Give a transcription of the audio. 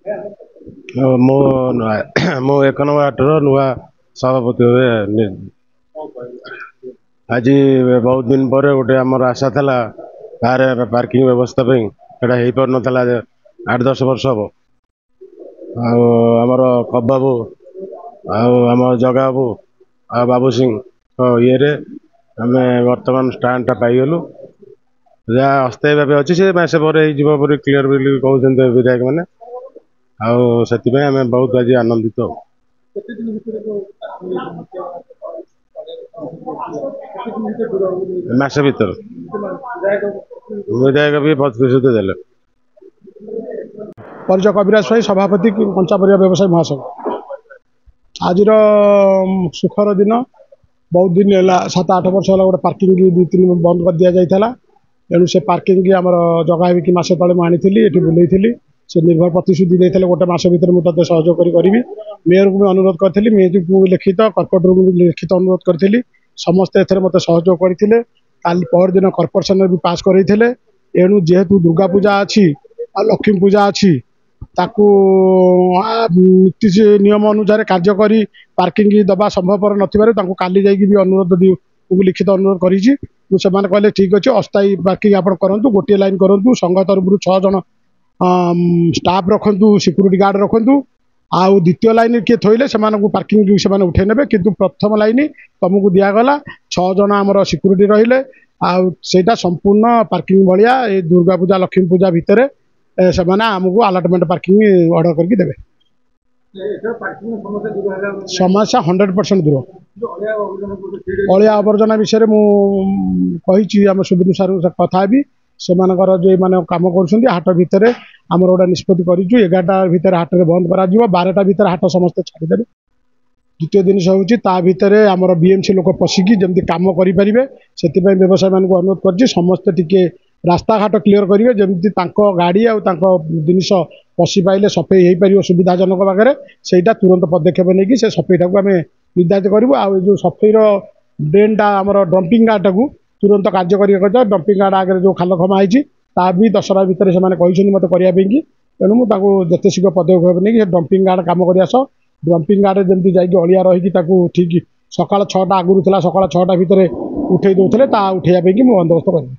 ମୁଁ ମୁଁ 1 ନମ୍ବର ୱାର୍ଡର ନୂଆ ସଭାପତି ଭାବେ ଆଜି ବହୁତ ଦିନ ପରେ ଗୋଟେ ଆମର ଆଶା ଥିଲା ବାହାରେ ପାର୍କିଂ ବ୍ୟବସ୍ଥା ପାଇଁ। ସେଟା ହେଇପାରୁନଥିଲା 8-10 ବର୍ଷ ହବ। ଆଉ ଆମର କବ ବାବୁ ଆଉ ଆମ ଜଗା ବାବୁ ଆଉ ବାବୁ ସିଂ ଇଏରେ ଆମେ ବର୍ତ୍ତମାନ ଷ୍ଟାଣ୍ଡଟା ପାଇଗଲୁ। ଯାହା ଅସ୍ଥାୟୀ ଭାବେ ଅଛି ସେ ମାସେ ପରେ ହେଇଯିବ ବୋଲି କ୍ଲିୟର ବୋଲି କହୁଛନ୍ତି ବିଧାୟକ ମାନେ। ଆଉ ସେଥିପାଇଁ ଆମେ ବହୁତ ଆଜି ଆନନ୍ଦିତ। ମାସ ଭିତରେ ବିଧାୟକ ବି ପ୍ରତିଶ୍ରୁତି ଦେଲେ। ପରିଚୟ କବିରାଜ ସ୍ୱାଇଁ, ସଭାପତି କଞ୍ଚା ପରିବା ବ୍ୟବସାୟୀ ମହାସଂଘ। ଆଜିର ସୁଖର ଦିନ। ବହୁତ ଦିନ ହେଲା 7-8 ବର୍ଷ ହେଲା ଗୋଟେ ପାର୍କିଂ 2-3 ବନ୍ଦ କରି ଦିଆଯାଇଥିଲା। ତେଣୁ ସେ ପାର୍କିଂ ଆମର ଜଗା ହେଇକି ମାସେ ତଳେ ମୁଁ ଆଣିଥିଲି, ଏଠି ବୁଲେଇଥିଲି। ସେ ନିର୍ଭର ପ୍ରତିଶ୍ରୁତି ଦେଇଥିଲେ ଗୋଟେ ମାସ ଭିତରେ ମୁଁ ତତେ ସହଯୋଗ କରିବି। ମେୟରକୁ ବି ଅନୁରୋଧ କରିଥିଲି, ମେୟରକୁ ଲିଖିତ, କର୍ପୋରେଟରକୁ ବି ଲିଖିତ ଅନୁରୋଧ କରିଥିଲି। ସମସ୍ତେ ଏଥିରେ ମୋତେ ସହଯୋଗ କରିଥିଲେ। କାଲି ପହରଦିନ କର୍ପୋରେସନରେ ବି ପାସ୍ କରେଇଥିଲେ। ଏଣୁ ଯେହେତୁ ଦୁର୍ଗା ପୂଜା ଅଛି ଆଉ ଲକ୍ଷ୍ମୀ ପୂଜା ଅଛି, ତାକୁ ନୀତି ନିୟମ ଅନୁସାରେ କାର୍ଯ୍ୟ କରି ପାର୍କିଂ ଦେବା ସମ୍ଭବପର ନଥିବାରୁ ତାଙ୍କୁ କାଲି ଯାଇକି ବି ଅନୁରୋଧ ଲିଖିତ ଅନୁରୋଧ କରିଛି। ସେମାନେ କହିଲେ ଠିକ୍ ଅଛି, ଅସ୍ଥାୟୀ ପାର୍କିଂ ଆପଣ କରନ୍ତୁ, ଗୋଟିଏ ଲାଇନ୍ କରନ୍ତୁ, ସଂଘ ତରଫରୁ 6 ଜଣ ଷ୍ଟାଫ୍ ରଖନ୍ତୁ, ସିକ୍ୟୁରିଟି ଗାର୍ଡ ରଖନ୍ତୁ। ଆଉ ଦ୍ୱିତୀୟ ଲାଇନ୍ କିଏ ଥୋଇଲେ ସେମାନଙ୍କୁ ପାର୍କିଂ ସେମାନେ ଉଠେଇ ନେବେ। କିନ୍ତୁ ପ୍ରଥମ ଲାଇନ୍ ତମକୁ ଦିଆଗଲା, 6 ଜଣ ଆମର ସିକ୍ୟୁରିଟି ରହିଲେ। ଆଉ ସେଇଟା ସମ୍ପୂର୍ଣ୍ଣ ପାର୍କିଂ ଭଳିଆ ଏଇ ଦୁର୍ଗା ପୂଜା ଲକ୍ଷ୍ମୀ ପୂଜା ଭିତରେ ସେମାନେ ଆମକୁ ଆଲଟମେଣ୍ଟ ପାର୍କିଂ ଅର୍ଡର କରିକି ଦେବେ। ସମସ୍ୟା 100% ଦୂର। ଅଳିଆ ଆବର୍ଜନା ବିଷୟରେ ମୁଁ କହିଛି, ଆମ ସୁବିନୁ ସାର୍ କଥା ହେବି। ସେମାନଙ୍କର ଯେଉଁମାନେ କାମ କରୁଛନ୍ତି ହାଟ ଭିତରେ ଆମର ଗୋଟେ ନିଷ୍ପତ୍ତି କରିଛୁ, 11ଟା ଭିତରେ ହାଟରେ ବନ୍ଦ କରାଯିବ, 12ଟା ଭିତରେ ହାଟ ସମସ୍ତେ ଛାଡ଼ିଦେବେ। ଦ୍ୱିତୀୟ ଜିନିଷ ହେଉଛି ତା ଭିତରେ ଆମର ବିଏମ୍ସି ଲୋକ ପଶିକି ଯେମିତି କାମ କରିପାରିବେ, ସେଥିପାଇଁ ବ୍ୟବସାୟୀମାନଙ୍କୁ ଅନୁରୋଧ କରିଛି ସମସ୍ତେ ଟିକେ ରାସ୍ତାଘାଟ କ୍ଲିୟର କରିବେ, ଯେମିତି ତାଙ୍କ ଗାଡ଼ି ଆଉ ତାଙ୍କ ଜିନିଷ ପଶି ପାଇଲେ ସଫେଇ ହେଇପାରିବ ସୁବିଧାଜନକ ଭାବରେ। ସେଇଟା ତୁରନ୍ତ ପଦକ୍ଷେପ ନେଇକି ସେ ସଫେଇଟାକୁ ଆମେ ନିର୍ଦ୍ଧାରିତ କରିବୁ। ଆଉ ଏ ଯେଉଁ ସଫେଇର ଡ୍ରେନ୍ଟା ଆମର ଡମ୍ପିଂ ଗାର୍ଡଟାକୁ ତୁରନ୍ତ କାର୍ଯ୍ୟ କରିବା କଥା। ଡମ୍ପିଂ ଗାର୍ଡ ଆଗରେ ଯେଉଁ ଖାଲ ଖମା ହେଇଛି ତା ବି ଦଶହରା ଭିତରେ ସେମାନେ କହିଛନ୍ତି ମୋତେ କରିବା ପାଇଁକି। ତେଣୁ ମୁଁ ତାକୁ ଯେତେ ଶୀଘ୍ର ପଦକ୍ଷେପ ନେଇକି ସେ ଡମ୍ପିଂ ଗାର୍ଡ କାମ କରିବା ସହ ଡମ୍ପିଂ ଗାର୍ଡରେ ଯେମିତି ଯାଇକି ଅଳିଆ ରହିକି ତାକୁ ଠିକ୍ ସକାଳ 6ଟା ଆଗରୁ ଥିଲା, ସକାଳ 6ଟା ଭିତରେ ଉଠେଇ ଦେଉଥିଲେ, ତା ଉଠେଇବା ପାଇଁକି ମୁଁ ବନ୍ଦୋବସ୍ତ କରିବି।